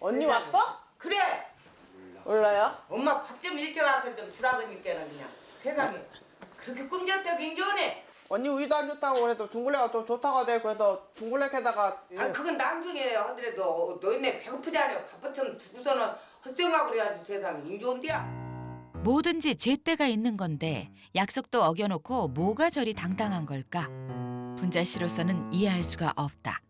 언니 왔어? 그래. 몰라요? 엄마 밥 좀 일찍 와서 좀 주라 그러니까는 그냥 세상에 그렇게 꿈쩍대고 인조네. 언니 우유도 안 좋다고 그래도 둥글레가 또 좋다고 하대. 그래서 둥글레 캐다가 아 그건 나중에 하더라도 너희네 배고프지 않아요? 밥부터 두고서는 헛생각 그래야지 세상에 인조인데야. 뭐든지 제때가 있는 건데 약속도 어겨놓고 뭐가 저리 당당한 걸까? 분자 씨로서는 이해할 수가 없다.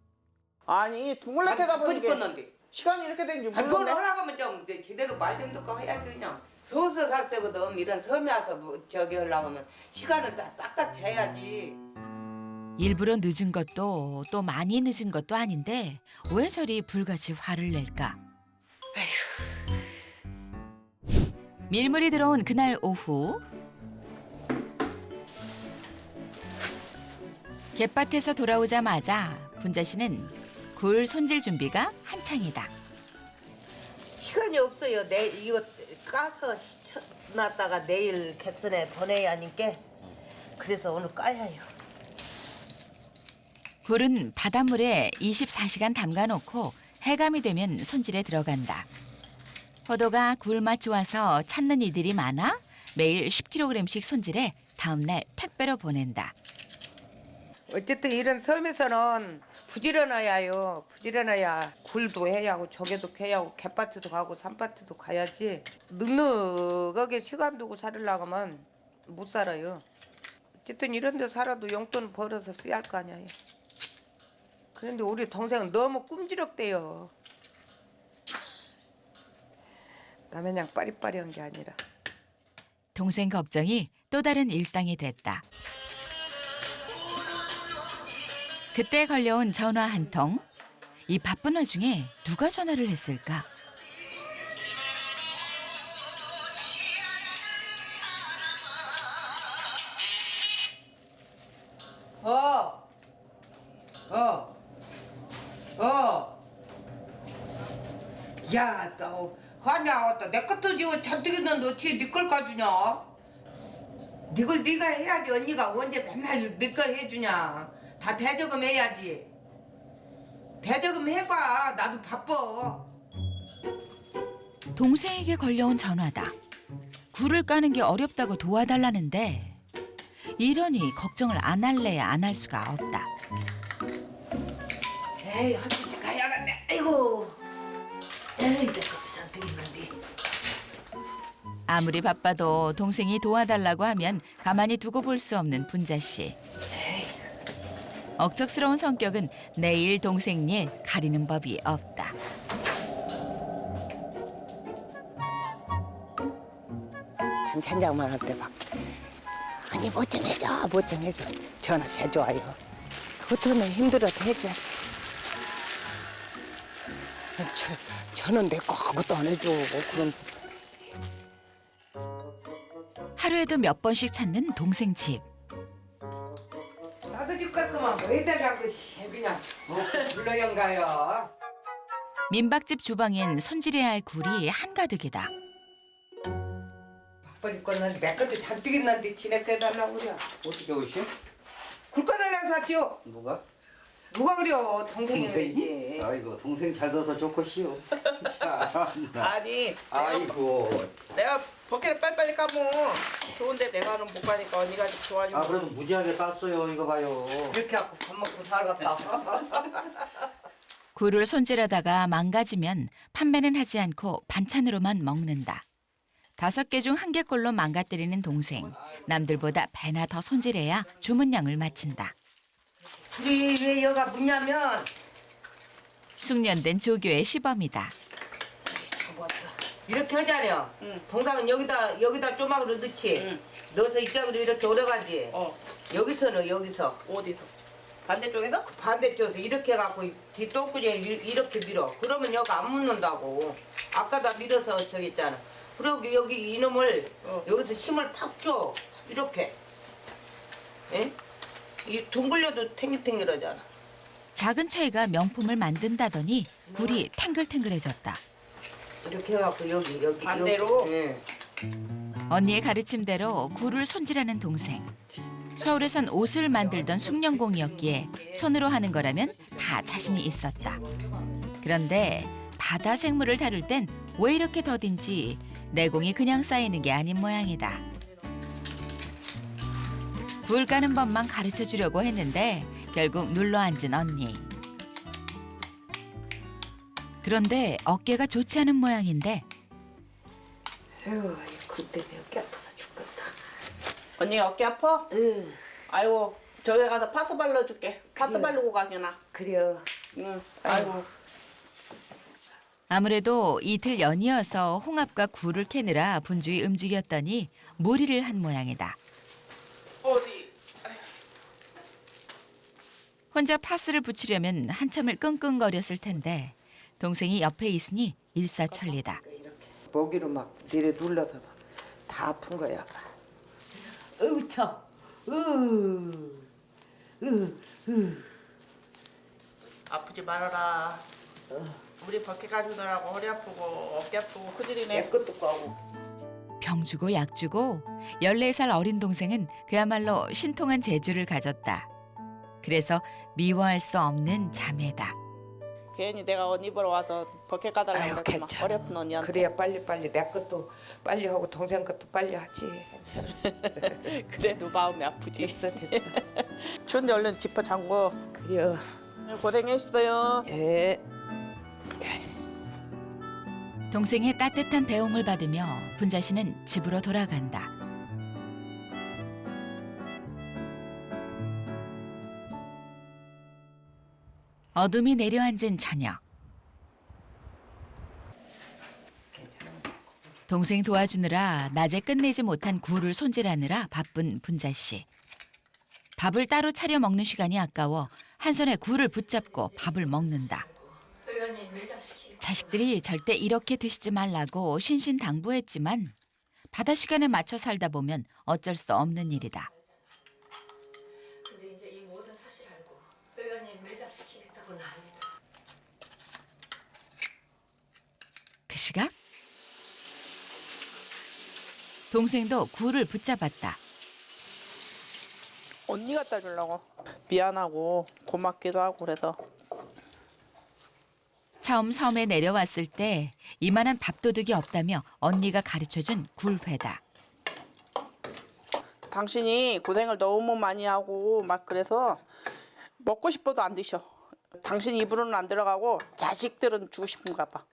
아니 둥글레 캐다 보니 이게 죽었는데. 시간이 이렇게 되는지 아 그건 몰랐네. 하라고면 좀 제대로 말 좀 듣고 해야지 그냥. 서울서 살 때보다 이런 섬에 와서 뭐 저기 하려고 하면 시간을 다 딱딱 재야지. 일부러 늦은 것도 또 많이 늦은 것도 아닌데 왜 저리 불같이 화를 낼까? 밀물이 들어온 그날 오후 갯밭에서 돌아오자마자 분자 씨는 굴 손질 준비가 한창이다. 시간이 없어요. 내일 이거 까서 놨다가 내일 객선에 보내야 하니까 그래서 오늘 까야 해요. 굴은 바닷물에 24시간 담가놓고 해감이 되면 손질에 들어간다. 포도가 굴맛 좋아서 찾는 이들이 많아 매일 10kg씩 손질해 다음날 택배로 보낸다. 어쨌든 이런 섬에서는 부지런해야 해요. 부지런해야 굴도 해야 하고 조개도 해야 하고 갯밭에도 가고 산밭에도 가야지 넉넉하게 시간 두고 살으려고 하면 못 살아요. 어쨌든 이런 데 살아도 용돈 벌어서 써야 할 거 아니에요. 그런데 우리 동생은 너무 꿈지럭대요. 나 마냥 빠리빠리한 게 아니라. 동생 걱정이 또 다른 일상이 됐다. 그때 걸려온 전화 한 통. 이 바쁜 와중에 누가 전화를 했을까? 야, 너 화냐 왔다. 내 것도 지금 잔뜩 있는데 어떻게 네 걸 까주냐? 네 걸 네가 해야지. 언니가 언제 맨날 네 걸 해주냐? 다 대저금 해야지. 대저금 해봐. 나도 바빠. 동생에게 걸려온 전화다. 굴을 까는 게 어렵다고 도와달라는데 이러니 걱정을 안 할래야 안 할 수가 없다. 에이, 한숨씩 가야겠네. 아이고. 에이, 내 것도 잔뜩 있는데. 아무리 바빠도 동생이 도와달라고 하면 가만히 두고 볼 수 없는 분자 씨. 억척스러운 성격은 내일 동생 일 가리는 법이 없다. 반찬장만 할 때 막 아니 뭐 좀 해줘 뭐 좀 해줘 전화 제일 좋아요. 그것도는 힘들어도 해줘야지. 저는 내 거 아무것도 안 해줘 그러면서 하루에도 몇 번씩 찾는 동생 집. 나도 집 갈 거만 뭐 해달라고 그냥 불러연가요. 민박집 주방엔 손질해야 할 굴이 한가득이다. 바빠 죽겠는데 내 것도 잔뜩 있는데 지네 거 해달라고 그래. 어떻게 오시? 굴 꺼달라고 샀죠. 누가? 누가 그래요 동생이 동생이? 그러지. 아이고 동생 잘 둬서 좋겠시오. 참나. 아니 아이고. 내가 벗기를 빨리빨리 까면 좋은데 내가는 못 가니까 언니가 좀 도와주고. 아 그래도 무지하게 땄어요. 이거 봐요. 이렇게 갖고 밥 먹고 살겠다. 굴을 손질하다가 망가지면 판매는 하지 않고 반찬으로만 먹는다. 5개 중 1개꼴로 망가뜨리는 동생. 남들보다 배나 더 손질해야 주문량을 마친다. 둘이 왜 여가 묻냐면 숙련된 조교의 시범이다. 이렇게 하잖아요. 동상은 여기다 조막으로 넣지. 넣어서 이쪽으로 이렇게 오래가지. 여기서는 여기서 어디서? 반대쪽에서? 반대쪽에서 이렇게 해갖고 뒷동꾸지에 이렇게 밀어. 그러면 여기 안 묻는다고. 아까 다 밀어서 저기 있잖아. 그리고 여기 이놈을 여기서 힘을 팍 줘. 이렇게. 예? 이 둥글려도 탱글탱글하잖아. 작은 차이가 명품을 만든다더니 굴이 탱글탱글해졌다. 이렇게 해갖고 여기 반대로? 여기. 예. 언니의 가르침대로 굴을 손질하는 동생. 서울에선 옷을 만들던 숙련공이었기에 손으로 하는 거라면 다 자신이 있었다. 그런데 바다 생물을 다룰 땐 왜 이렇게 더딘지 내공이 그냥 쌓이는 게 아닌 모양이다. 불 까는 법만 가르쳐 주려고 했는데 결국 눌러앉은 언니. 그런데 어깨가 좋지 않은 모양인데 에휴, 그 때문에 어깨 아파서 죽겠다. 언니 어깨 아파? 응, 아이고 저기 가서 파스 발라줄게. 파스 그래. 바르고 가게나. 그래요. 응. 아이고. 아무래도 이틀 연이어서 홍합과 굴을 캐느라 분주히 움직였더니 무리를 한 모양이다. 어디? 혼자 파스를 붙이려면 한참을 끙끙거렸을 텐데 동생이 옆에 있으니 일사천리다. 모기로 막 내려 눌러서 다 아픈 거야. 어우 참. 아프지 말아라. 우리 벗게 가주느라고 허리 아프고 어깨 아프고 내 큰일이네. 것도 까고. 병 주고 약 주고 14살 어린 동생은 그야말로 신통한 재주를 가졌다. 그래서 미워할 수 없는 자매다. 괜히 내가 언니 보러 와서 벗게 까달라고 아유 그랬더만 괜찮아. 허리 아픈 언니한테. 그래야 빨리 내 것도 빨리 하고 동생 것도 빨리 하지. 괜찮아. 그래도 마음이 아프지. 됐어. 추운데 얼른 지퍼 잠궈. 그래요. 고생했어요. 예. 동생의 따뜻한 배웅을 받으며 분자 씨는 집으로 돌아간다. 어둠이 내려앉은 저녁. 동생 도와주느라 낮에 끝내지 못한 굴을 손질하느라 바쁜 분자 씨. 밥을 따로 차려 먹는 시간이 아까워 한 손에 굴을 붙잡고 밥을 먹는다. 자식들이 절대 이렇게 드시지 말라고 신신당부했지만 바다 시간에 맞춰 살다 보면 어쩔 수 없는 일이다. 근데 이제 이 모든 사실 알고 의원님 매장시키겠다고는 합니다. 그 시각 동생도 굴을 붙잡았다. 언니 갖다 주려고. 미안하고 고맙기도 하고 그래서. 처음 섬에 내려왔을 때 이만한 밥도둑이 없다며 언니가 가르쳐준 굴회다. 당신이 고생을 너무 많이 하고 막 그래서 먹고 싶어도 안 드셔. 당신 입으로는 안 들어가고 자식들은 주고 싶은가 봐.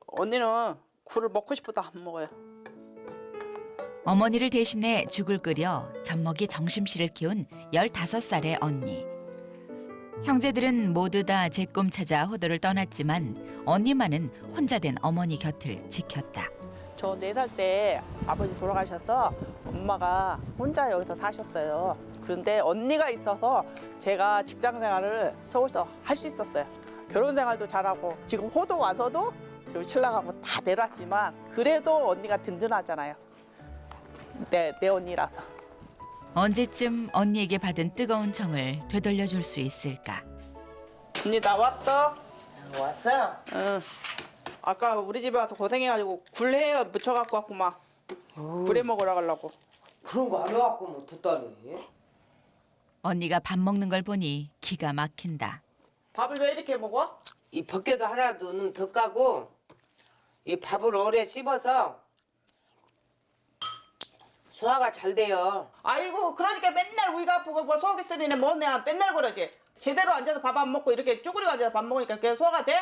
언니는 굴을 먹고 싶어도 안 먹어요. 어머니를 대신해 죽을 끓여 젖먹이 정심씨를 키운 15살의 언니. 형제들은 모두 다 제 꿈 찾아 호도를 떠났지만 언니만은 혼자 된 어머니 곁을 지켰다. 저 4살 때 아버지 돌아가셔서 엄마가 혼자 여기서 사셨어요. 그런데 언니가 있어서 제가 직장 생활을 서울서 할 수 있었어요. 결혼 생활도 잘하고 지금 호도 와서도 저희 신랑하고 다 내려왔지만 그래도 언니가 든든하잖아요. 내 언니라서. 언제쯤 언니에게 받은 뜨거운 정을 되돌려줄 수 있을까? 언니 나왔어? 왔어? 응. 아까 우리 집에 와서 고생해가지고 굴에 묻혀갖고 왔고 막 굴에 먹으러 가려고. 그런 거 안 해갖고 못했다니. 언니가 밥 먹는 걸 보니 기가 막힌다. 밥을 왜 이렇게 먹어? 이 벗개도 하나도 더 까고 이 밥을 오래 씹어서 소화가 잘 돼요. 아이고 그러니까 맨날 우리가 아프고 뭐 속이 쓰리네 뭐 내가 맨날 그러지. 제대로 앉아서 밥 안 먹고 이렇게 쭈그리고 앉아서 밥 먹으니까 그게 소화가 돼?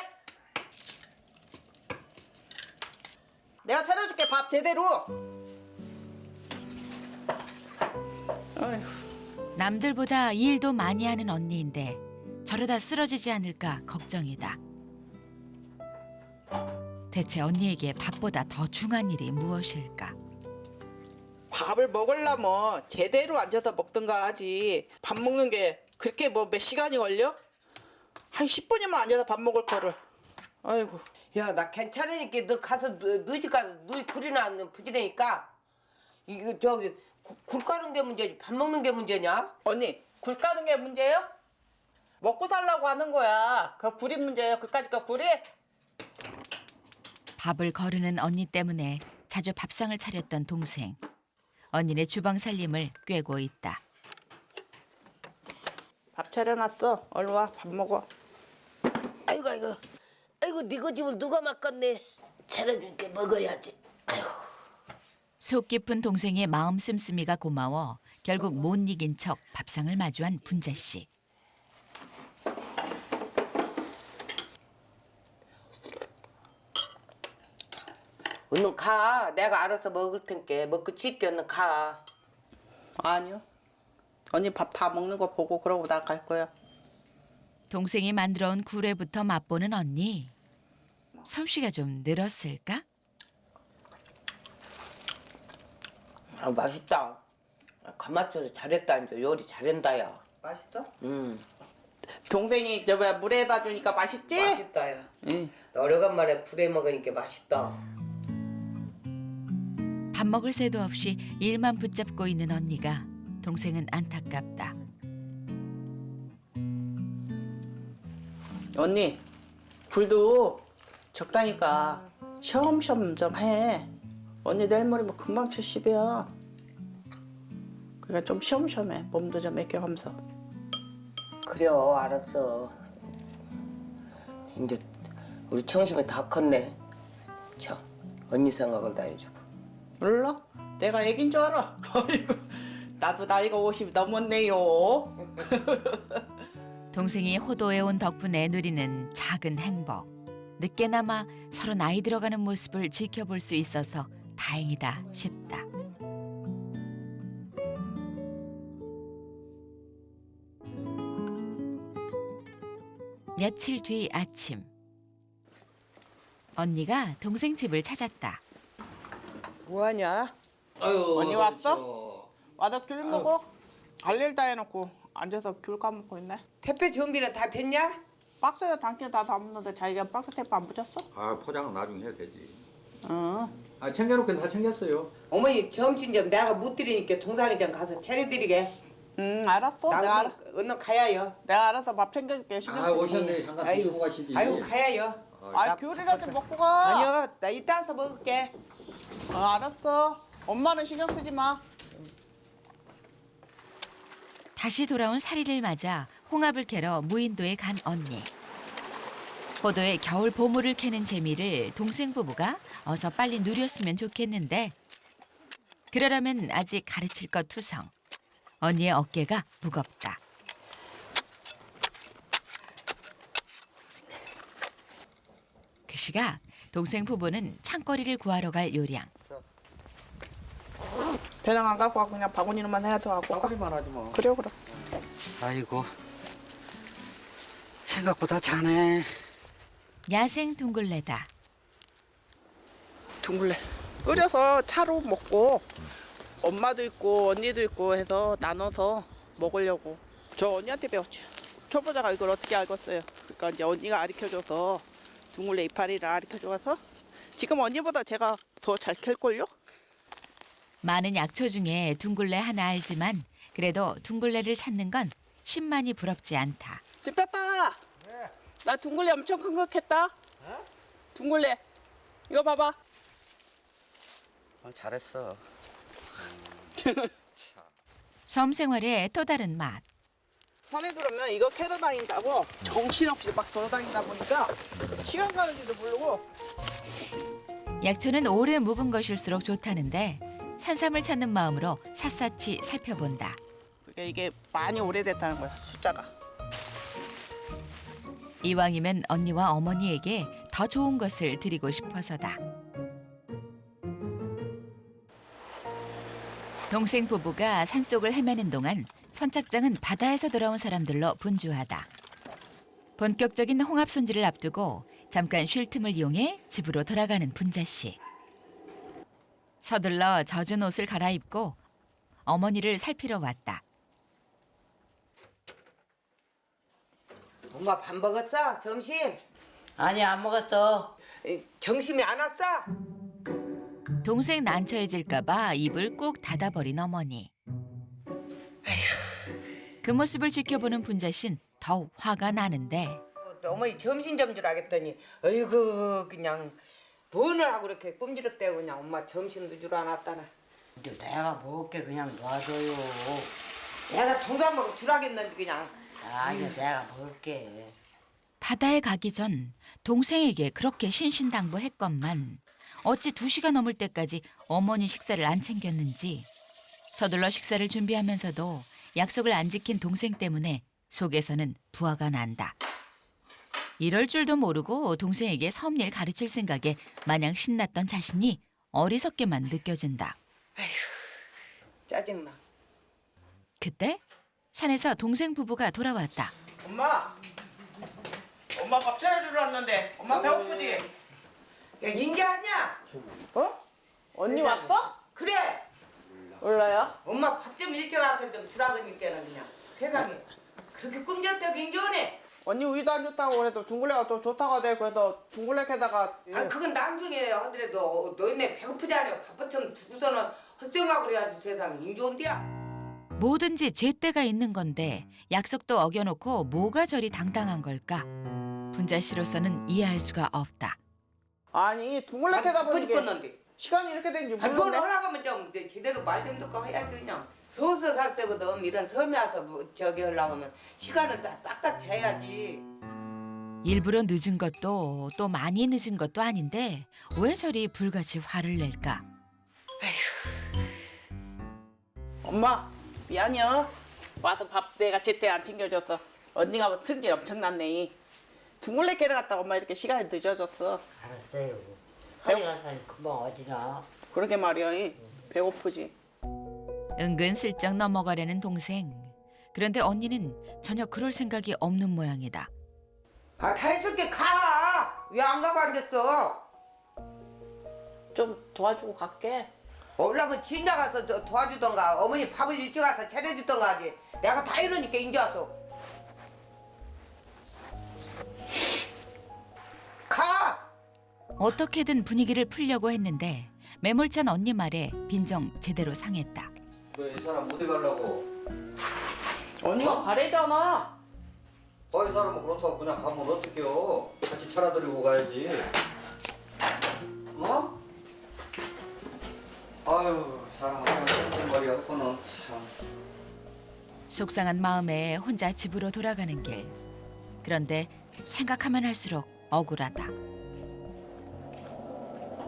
내가 차려줄게 밥 제대로. 어휴. 남들보다 일도 많이 하는 언니인데 저러다 쓰러지지 않을까 걱정이다. 대체 언니에게 밥보다 더 중요한 일이 무엇일까? 밥을 먹으려면 제대로 앉아서 먹든가 하지. 밥 먹는 게 그렇게 뭐 몇 시간이 걸려? 한 10분이면 앉아서 밥 먹을 거를. 아이고. 야, 나 괜찮으니까 너 가서 너희 집 가서 너희 굴이나 부지라니까 이거 저기 굴 까는 게 문제지 밥 먹는 게 문제냐? 언니 굴 까는 게 문제예요? 먹고 살라고 하는 거야. 그 굴이 문제예요. 그까짓 거 굴이? 밥을 거르는 언니 때문에 자주 밥상을 차렸던 동생. 언니네 주방 살림을 꿰고 있다. 밥 차려놨어. 얼른 와 밥 먹어. 아이고 아이고 니거 집을 누가 맡겼네. 차려줄게 먹어야지. 아이고. 속 깊은 동생의 마음 씀씀이가 고마워 결국 못 이긴 척 밥상을 마주한 분자 씨. 얼른 가. 내가 알아서 먹을 텐께 먹고 칠게 얼른 가. 아니요. 언니 밥 다 먹는 거 보고 그러고 나갈 거야. 동생이 만들어 온 굴회부터 맛보는 언니. 솜씨가 좀 늘었을까? 아 맛있다. 간 맞춰서 잘했다 이제 요리 잘한다야. 맛있어? 응. 동생이 저 뭐야 물에다 주니까 맛있지? 맛있다야. 응. 오래간만에 굴에 먹으니까 맛있다. 밥 먹을 새도 없이 일만 붙잡고 있는 언니가 동생은 안타깝다. 언니 굴도 적다니까 쉬엄쉬엄 좀 해. 언니 내일 모레면 금방 70이야. 그러니까 좀 쉬엄쉬엄 해. 몸도 좀 맡겨가면서. 그래요 알았어. 이제 우리 청심이 다 컸네. 참 언니 생각을 다 해주고. 몰라? 내가 애긴 줄 알아. 아이고, 나도 나이가 50 넘었네요. 동생이 호도해온 덕분에 누리는 작은 행복. 늦게나마 서로 나이 들어가는 모습을 지켜볼 수 있어서 다행이다 싶다. 며칠 뒤 아침. 언니가 동생 집을 찾았다. 뭐하냐? 아유. 언니 왔어? 그렇죠. 와서 귤 먹어. 할 일 다 해놓고 앉아서 귤 까먹고 있네. 택배 준비는 다 됐냐? 박스에 담긴 다 담는데 자기가 박스 테이프 안 붙였어? 아 포장은 나중에 해도 되지. 응. 아 챙겨놓긴 다 챙겼어요. 어머니 점심 좀 내가 못 드리니까 동상이장 가서 차려드리게. 응 알았어. 나 내가, 얼른 가야요. 내가 알아서 밥 챙겨줄게. 신경 아 쓰지. 오셨네. 잠깐 아이고, 드시고 가시지. 아이고 가야요. 아 귤이라도 먹고 가. 아니요 나 이따 와서 먹을게. 알았어. 엄마는 신경 쓰지 마. 다시 돌아온 사리를 맞아 홍합을 캐러 무인도에 간 언니. 호도에 겨울 보물을 캐는 재미를 동생 부부가 어서 빨리 누렸으면 좋겠는데 그러려면 아직 가르칠 것 투성. 언니의 어깨가 무겁다. 그 시각 동생 부부는 창거리를 구하러 갈 요량. 배낭 안 갖고 와. 그냥 바구니로만 해야 돼 갖고 가. 까까리만 하지 뭐. 그래 그래. 아이고 생각보다 자네. 야생 둥글레다. 둥글레 끓여서 차로 먹고 엄마도 있고 언니도 있고 해서 나눠서 먹으려고. 저 언니한테 배웠죠. 초보자가 이걸 어떻게 알겠어요. 그러니까 이제 언니가 가르쳐줘서 둥글레 이파리를 가르쳐줘서 지금 언니보다 제가 더 잘 캘걸요? 많은 약초 중에 둥글레 하나 알지만 그래도 둥글레를 찾는 건 신만이 부럽지 않다. 집배빠 나 둥글레 엄청 큰 거 캤다. 둥글레 이거 봐봐. 잘했어. 섬 생활의 또 다른 맛. 산에 들어오면 이거 캐러 다닌다고 정신없이 막 돌아다니다 보니까 시간 가는 줄도 모르고. 약초는 오래 묵은 것일수록 좋다는데 산삼을 찾는 마음으로 샅샅이 살펴본다. 그러니까 이게 많이 오래됐다는 거야 숫자가. 이왕이면 언니와 어머니에게 더 좋은 것을 드리고 싶어서다. 동생 부부가 산속을 헤매는 동안 선착장은 바다에서 돌아온 사람들로 분주하다. 본격적인 홍합 손질을 앞두고 잠깐 쉴 틈을 이용해 집으로 돌아가는 분자 씨. 서둘러 젖은 옷을 갈아입고 어머니를 살피러 왔다. 엄마 밥 먹었어? 점심? 아니 안 먹었어. 점심이 안 왔어? 동생 난처해질까 봐 입을 꾹 닫아버린 어머니. 그 모습을 지켜보는 분자 씨는 더욱 화가 나는데 또 어머니 점심 좀 주라 했더니 어이구 그냥 뭐를 하고 이렇게 꼼지럽대고 그냥 엄마 점심도 주러 안 왔다나. 이제 내가 먹을게 그냥 놔줘요. 내가 동상 먹고 주라 했는데 그냥. 아니 내가 먹을게. 바다에 가기 전 동생에게 그렇게 신신당부했건만 어찌 2시가 넘을 때까지 어머니 식사를 안 챙겼는지 서둘러 식사를 준비하면서도 약속을 안 지킨 동생 때문에 속에서는 부하가 난다. 이럴 줄도 모르고 동생에게 섭일 가르칠 생각에 마냥 신났던 자신이 어리석게만 느껴진다. 짜증나. 그때 산에서 동생 부부가 돌아왔다. 엄마 밥 차려주러 왔는데 엄마 배고프지? 야, 인제 왔냐? 어? 언니 왔어? 그래. 몰라요? 엄마 밥 좀 일찍 와서 좀 주라그니까는 그냥 세상에 그렇게 꿈쩍대고 인제 오네. 언니 우유도 안 좋다고 그래도 둥글레가 또 좋다고 하대. 그래서 둥글레 캐다가 아 그건 나중에 하더라도 너희네 배고프지 않아요? 밥부터 두고서는 헛생각을 해야지 세상에 인제 온대야. 뭐든지 제때가 있는 건데 약속도 어겨놓고 뭐가 저리 당당한 걸까? 분자 씨로서는 이해할 수가 없다. 아니 둥글레 캐다 보니 이게 죽겠는데. 시간이 이렇게 되는지 아, 그건 몰랐네. 허락하면 좀 제대로 말 좀 듣고 해야지 그냥. 서울서 살 때보다 이런 섬에 와서 뭐 저기 하려고 하면 시간을 다 딱딱 재야지. 일부러 늦은 것도 또 많이 늦은 것도 아닌데 왜 저리 불같이 화를 낼까? 엄마 미안해요. 와서 밥 내가 제때 안 챙겨줘서 언니가 뭐 승질 엄청났네. 둥글레 캐러 갔다가 엄마 이렇게 시간이 늦어졌어. 알았어요. 허리가 살 금방 어지나. 그러게 말이야. 배고프지. 은근슬쩍 넘어가려는 동생. 그런데 언니는 전혀 그럴 생각이 없는 모양이다. 아, 다 있을게 가. 왜 안 가고 앉았어? 좀 도와주고 갈게. 올라면 진작 가서 도와주던가 어머니 밥을 일찍 와서 차려주던가 하지. 내가 다 이러니까 인제 와서. 가. 어떻게든 분위기를 풀려고 했는데 매몰찬 언니 말에 빈정 제대로 상했다. 너 이 사람 어디 가려고? 언니가 가래잖아. 이 사람은 그렇다고 그냥 가면 어떡해요? 같이 차려드리고 가야지. 어? 아유, 사람은 그냥 머리 없고는 참. 속상한 마음에 혼자 집으로 돌아가는 길. 그런데 생각하면 할수록 억울하다.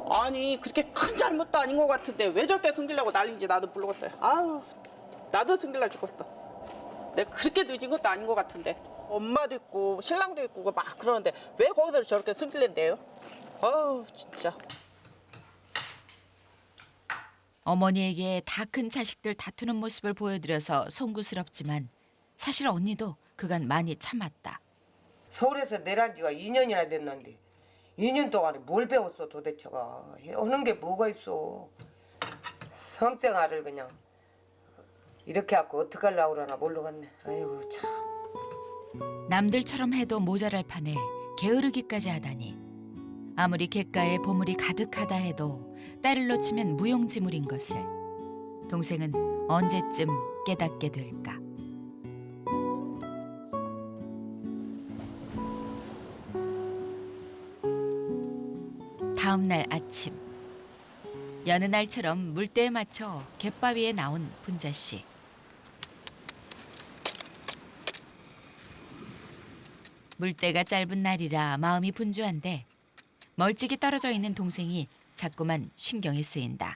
아니 그렇게 큰 잘못도 아닌 것 같은데 왜 저렇게 승질내고 난리인지 나도 모르겠어요. 아우 나도 승질나 죽겠어. 내가 그렇게 늦은 것도 아닌 것 같은데 엄마도 있고 신랑도 있고 막 그러는데 왜 거기서 저렇게 승질낸대요? 아우 진짜. 어머니에게 다 큰 자식들 다투는 모습을 보여드려서 송구스럽지만 사실 언니도 그간 많이 참았다. 서울에서 내려온 지가 2년이나 됐는데 2년 동안에 뭘 배웠어 도대체가. 하는 게 뭐가 있어. 섬생활을 그냥 이렇게 하고 어떻게 하려고 그러나 모르겠네. 아이고 참. 남들처럼 해도 모자랄 판에 게으르기까지 하다니. 아무리 갯가에 보물이 가득하다 해도 때를 놓치면 무용지물인 것을 동생은 언제쯤 깨닫게 될까. 다음 날 아침 여느 날처럼 물때에 맞춰 갯바위에 나온 분자 씨. 물때가 짧은 날이라 마음이 분주한데 멀찍이 떨어져 있는 동생이 자꾸만 신경이 쓰인다.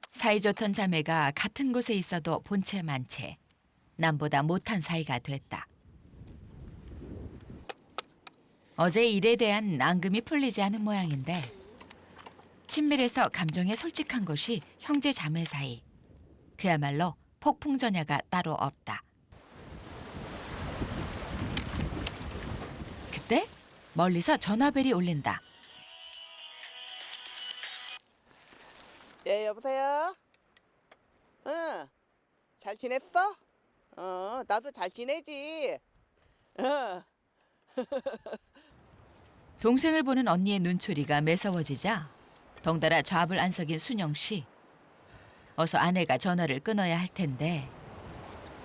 사이좋던 자매가 같은 곳에 있어도 본체 만체 남보다 못한 사이가 됐다. 어제 일에 대한 앙금이 풀리지 않은 모양인데 친밀해서 감정에 솔직한 것이 형제 자매 사이. 그야말로 폭풍전야가 따로 없다. 그때 멀리서 전화벨이 울린다. 예 여보세요. 응. 잘 지냈어? 나도 잘 지내지. 동생을 보는 언니의 눈초리가 매서워지자 덩달아 좌불 안석인 순영 씨. 어서 아내가 전화를 끊어야 할 텐데.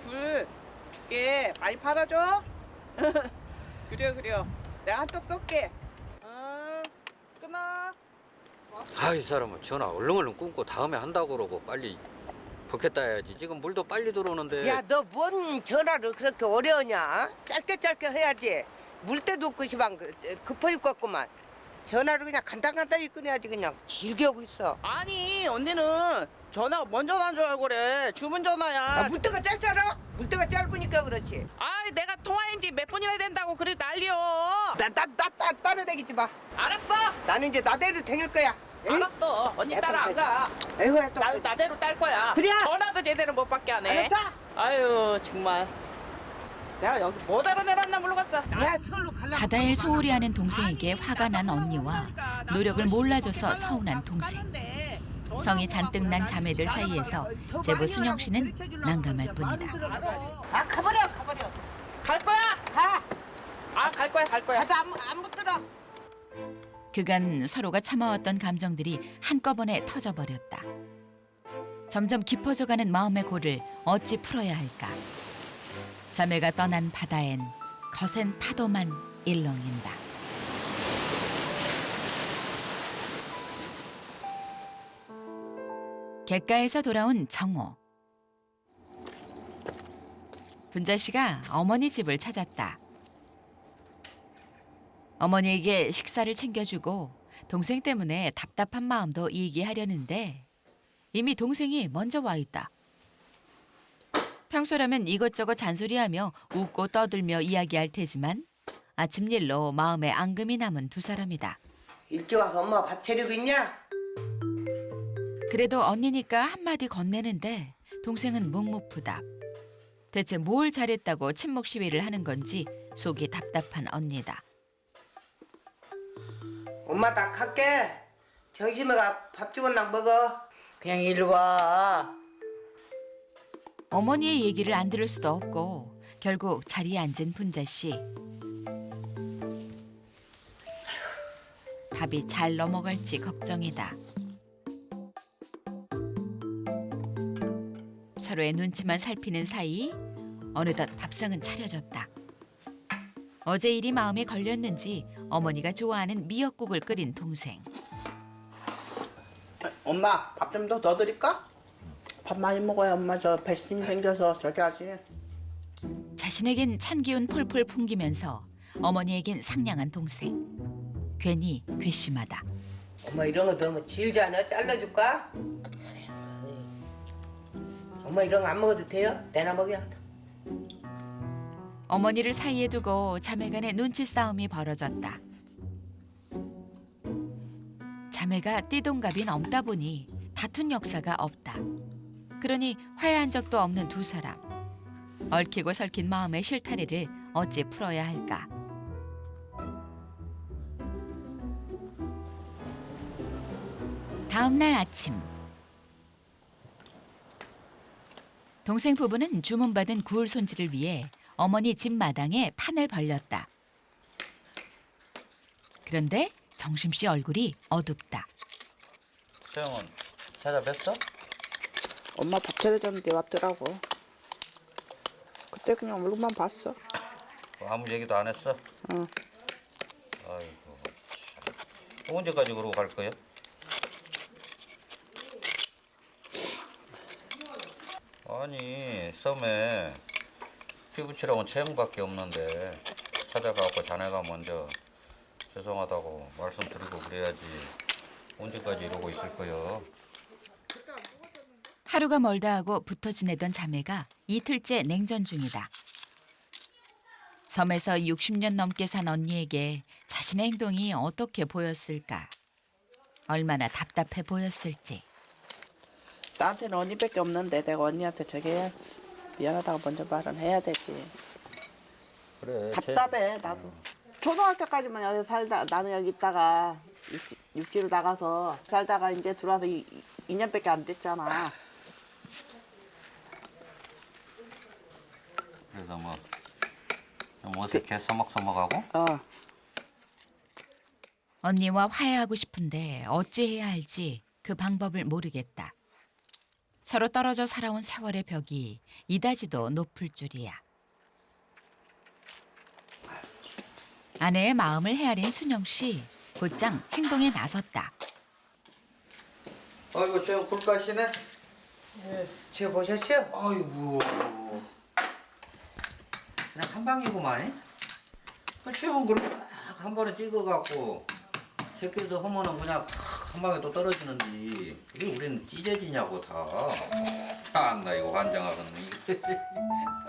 굴 줄게. 많이 팔아줘. 그래. 내가 한턱 쏠게. 끊어. 이 사람은 전화 얼렁얼렁 끊고 다음에 한다고 그러고 빨리. 부겠다 해야지. 지금 물도 빨리 들어오는데. 야, 너 뭔 전화를 그렇게 어려우냐? 짧게 해야지. 물때도 없고 시방 급하게 껐구만. 전화를 그냥 간단간단히 끊어야지 그냥 길게 하고 있어. 아니 언니는 전화가 먼저 난 줄 알고 그래. 주문 전화야. 물때가 짧잖아? 물때가 짧으니까 그렇지. 아 내가 통화한 지 몇 분이나 된다고 그래 난리여. 따라다니지 마. 알았어. 나는 이제 나대로 다닐 거야. 응? 알았어. 언니 야, 따라 안 가. 아이고, 야, 또. 나대로 딸 거야. 그래. 전화도 제대로 못 받게 하네. 알았어? 아유 정말. 내가 여기 뭐 하러 내놨나 모르겠어. 야, 서울로 가려고. 바다에 소홀히 하는 동생에게 화가 난 언니와 노력을 몰라줘서 서운한 동생. 성이 잔뜩 난 자매들 사이에서 제부 순영 씨는 난감할 뿐이다. 아, 가버려. 갈 거야. 가. 갈 거야. 가서 안 붙들어. 그간 서로가 참아왔던 감정들이 한꺼번에 터져버렸다. 점점 깊어져가는 마음의 골을 어찌 풀어야 할까. 자매가 떠난 바다엔 거센 파도만 일렁인다. 갯가에서 돌아온 정호. 분자 씨가 어머니 집을 찾았다. 어머니에게 식사를 챙겨주고 동생 때문에 답답한 마음도 얘기하려는데 이미 동생이 먼저 와 있다. 평소라면 이것저것 잔소리하며 웃고 떠들며 이야기할 테지만 아침 일로 마음에 앙금이 남은 두 사람이다. 일찍 와서 엄마 밥 차리고 있냐? 그래도 언니니까 한마디 건네는데 동생은 묵묵부답. 대체 뭘 잘했다고 침묵 시위를 하는 건지 속이 답답한 언니다. 엄마 나 갈게. 정심이가 밥 주고랑 먹어. 그냥 이리 와. 어머니의 얘기를 안 들을 수도 없고 결국 자리에 앉은 분자 씨. 밥이 잘 넘어갈지 걱정이다. 서로의 눈치만 살피는 사이 어느덧 밥상은 차려졌다. 어제 일이 마음에 걸렸는지 어머니가 좋아하는 미역국을 끓인 동생. 엄마 밥 좀 더 드릴까? 밥 많이 먹어야 엄마 저 배심 생겨서 저기 하지. 자신에겐 찬 기운 폴폴 풍기면서 어머니에겐 상냥한 동생. 괜히 괘씸하다. 엄마 이런 거 너무 질지 않아? 잘라줄까? 엄마 이런 거 안 먹어도 돼요? 내나 먹여. 어머니를 사이에 두고 자매 간의 눈치 싸움이 벌어졌다. 자매가 띠동갑이 넘다 보니 다툰 역사가 없다. 그러니 화해한 적도 없는 두 사람. 얽히고 설킨 마음의 실타래를 어찌 풀어야 할까. 다음 날 아침. 동생 부부는 주문받은 굴 손질을 위해 어머니 집 마당에 판을 벌렸다. 그런데 정심씨 얼굴이 어둡다. 태영은 찾아뵀어? 엄마 밥 차려줬는데 왔더라고. 그때 그냥 얼굴만 봤어. 아무 얘기도 안 했어? 응. 아이고 참. 언제까지 그러고 갈 거야? 아니 섬에 피부치라고 채영밖에 없는데 찾아가고 자네가 먼저 죄송하다고 말씀드리고 그래야지. 언제까지 이러고 있을 거야? 하루가 멀다 하고 붙어 지내던 자매가 이틀째 냉전 중이다. 섬에서 60년 넘게 산 언니에게 자신의 행동이 어떻게 보였을까? 얼마나 답답해 보였을지. 나한테는 언니밖에 없는데 내가 언니한테 저기 미안하다고 먼저 말은 해야 되지. 그래. 답답해 나도. 초등학교 때까지만 여기 살다 나는 여기 있다가 육지로 나가서 살다가 이제 들어와서 2년밖에 안 됐잖아. 그래서 뭐 좀 어색해 서먹서먹하고? 어. 언니와 화해하고 싶은데 어찌해야 할지 그 방법을 모르겠다. 서로 떨어져 살아온 세월의 벽이 이다지도 높을 줄이야. 아내의 마음을 헤아린 순영 씨, 곧장 행동에 나섰다. 아이고 저 굴가시네. 예, 저 보셨어요? 아이고 그냥 한 방이구만. 그 체온 그렇게 딱 한 번에 찍어갖고 새끼도 하면은 그냥 탁 한 방에 또 떨어지는데 이게 우리는 찢어지냐고 다. 참나 이거 환장하겠네.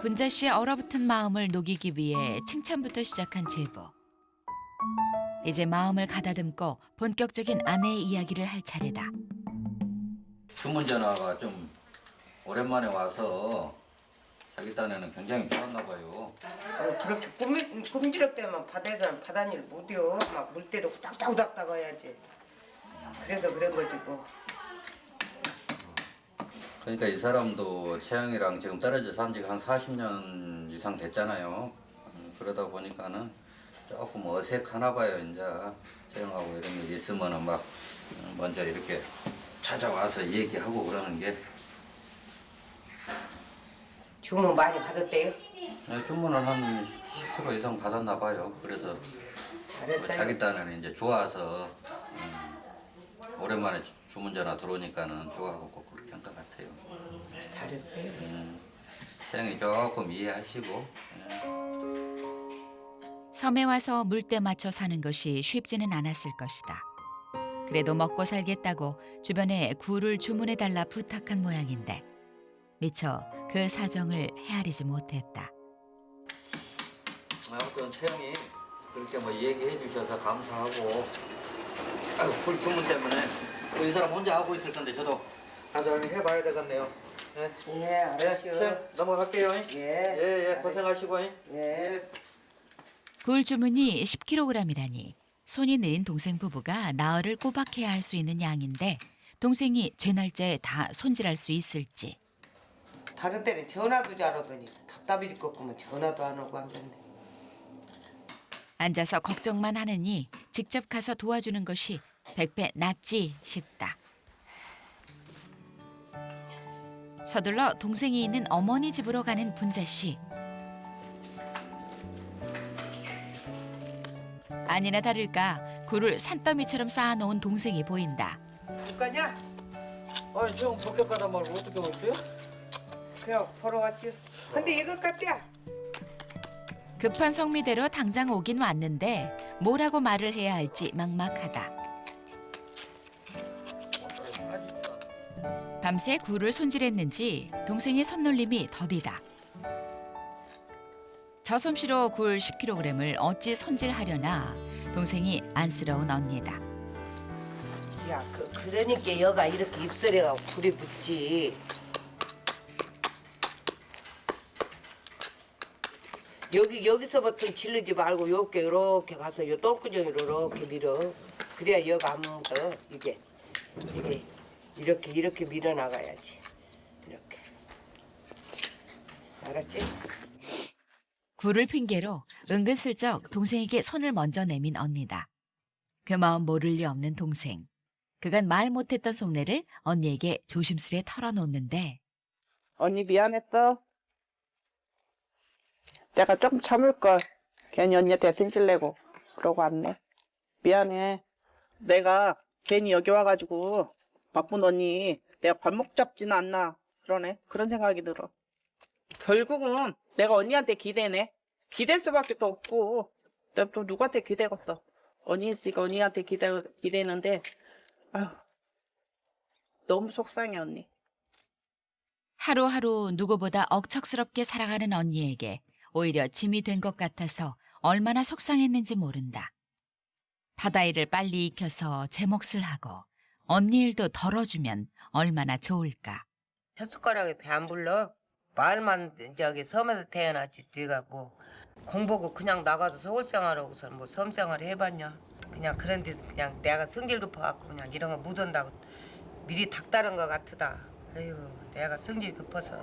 분자 씨의 얼어붙은 마음을 녹이기 위해 칭찬부터 시작한 제보. 이제 마음을 가다듬고 본격적인 아내의 이야기를 할 차례다. 주문 전화가 좀 오랜만에 와서 자기 딴에는 굉장히 좋았나 봐요. 그렇게 꿈지럭대면 바다에서는 바다일 못해요. 막 물때도 딱딱딱 따가야지. 그래서 그런 거지 뭐. 그러니까 이 사람도 채영이랑 지금 떨어져 산 지가 한 40년 이상 됐잖아요. 그러다 보니까는 조금 어색하나 봐요. 이제 채영하고 이런 일 있으면은 막 먼저 이렇게 찾아와서 얘기하고 그러는 게. 주문 많이 받았대요? 네, 주문을 한 10kg 이상 받았나 봐요. 그래서 잘했어요. 자기 딴에는 이제 좋아서 오랜만에 주문 전화 들어오니까는 좋아하고 그렇게 한 것 같아요. 잘했어요. 채영이 조금 이해하시고. 섬에 와서 물때 맞춰 사는 것이 쉽지는 않았을 것이다. 그래도 먹고 살겠다고 주변에 굴을 주문해달라 부탁한 모양인데 미처 그 사정을 헤아리지 못했다. 아무튼 채영이 그렇게 뭐 얘기해 주셔서 감사하고 굴 주문 때문에 이 사람 혼자 하고 있을 건데 저도 가서 해봐야 되겠네요. 네. 예, 알았어요. 채영 넘어갈게요. 예. 고생하시고. 예. 굴 주문이 10kg이라니 손이 느린 동생 부부가 나흘을 꼬박해야 할 수 있는 양인데 동생이 죄날짜에 다 손질할 수 있을지. 다른 때는 전화도 잘하더니 답답해 죽겠구만 전화도 안 오고 앉았네. 앉아서 걱정만 하느니 직접 가서 도와주는 것이 100배 낫지 싶다. 서둘러 동생이 있는 어머니 집으로 가는 분자 씨. 아니나 다를까 굴을 산더미처럼 쌓아놓은 동생이 보인다. 못 가냐? 아니 채영 밖에 가다 말고 어떻게 오셨어요? 그냥 보러 왔지. 근데 이것 같야? 급한 성미대로 당장 오긴 왔는데 뭐라고 말을 해야 할지 막막하다. 밤새 굴을 손질했는지 동생의 손놀림이 더디다. 저 솜씨로 굴 10kg을 어찌 손질하려나 동생이 안쓰러운 언니다. 야, 그러니까 여가 이렇게 입술에가 불이 붙지. 여기서부터 질르지 말고 이렇게 가서 요 똥구멍으로 이렇게 밀어. 그래야 여가 안 묻어. 이게 이렇게 밀어 나가야지. 이렇게. 알았지? 굴을 핑계로 은근슬쩍 동생에게 손을 먼저 내민 언니다. 그 마음 모를 리 없는 동생. 그간 말 못했던 속내를 언니에게 조심스레 털어놓는데 언니 미안했어. 내가 조금 참을걸. 괜히 언니한테 승질내고 그러고 왔네. 미안해. 내가 괜히 여기 와가지고 바쁜 언니 내가 발목 잡지는 않나 그러네. 그런 생각이 들어. 결국은 내가 언니한테 기대네. 기댈 수밖에 또 없고 내가 또 누구한테 기대겠어. 언니 있으니까 언니한테 기대는데 아휴 너무 속상해 언니. 하루하루 누구보다 억척스럽게 살아가는 언니에게 오히려 짐이 된 것 같아서 얼마나 속상했는지 모른다. 바다 일을 빨리 익혀서 제 몫을 하고 언니 일도 덜어주면 얼마나 좋을까. 혓숟가락에 배 안 불러? 말만 저기 섬에서 태어났지 네가 뭐 공부고 그냥 나가서 서울 생활하고서 뭐 섬 생활 해봤냐? 그냥 그런 데서 그냥 내가 성질 급해갖고 그냥 이런 거 못 온다고 미리 닥다른 것 같으다. 아이고 내가 성질 급해서